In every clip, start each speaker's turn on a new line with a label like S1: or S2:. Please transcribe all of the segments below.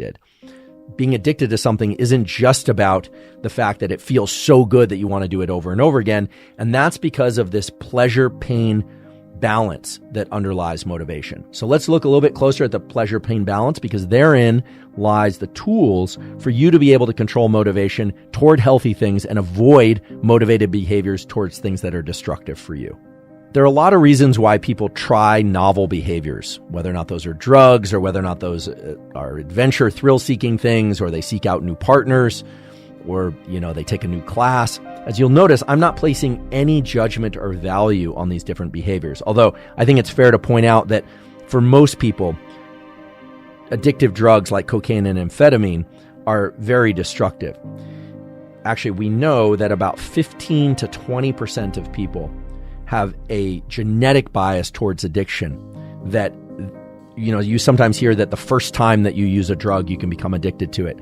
S1: addicted. Being addicted to something isn't just about the fact that it feels so good that you want to do it over and over again. And that's because of this pleasure-pain balance that underlies motivation. So let's look a little bit closer at the pleasure-pain balance, because therein lies the tools for you to be able to control motivation toward healthy things and avoid motivated behaviors towards things that are destructive for you. There are a lot of reasons why people try novel behaviors, whether or not those are drugs or whether or not those are adventure, thrill-seeking things, or they seek out new partners, or, they take a new class. As you'll notice, I'm not placing any judgment or value on these different behaviors. Although I think it's fair to point out that for most people, addictive drugs like cocaine and amphetamine are very destructive. Actually, we know that about 15 to 20% of people have a genetic bias towards addiction that, you sometimes hear that the first time that you use a drug, you can become addicted to it.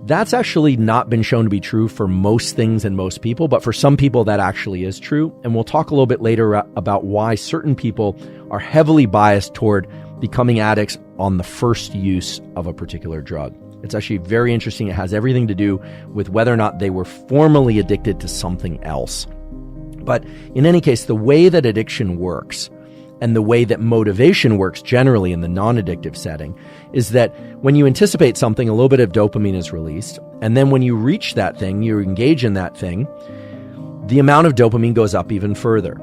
S1: That's actually not been shown to be true for most things and most people, but for some people that actually is true. And we'll talk a little bit later about why certain people are heavily biased toward becoming addicts on the first use of a particular drug. It's actually very interesting. It has everything to do with whether or not they were formerly addicted to something else. But in any case, the way that addiction works and the way that motivation works generally in the non-addictive setting is that when you anticipate something, a little bit of dopamine is released. And then when you reach that thing, you engage in that thing, the amount of dopamine goes up even further.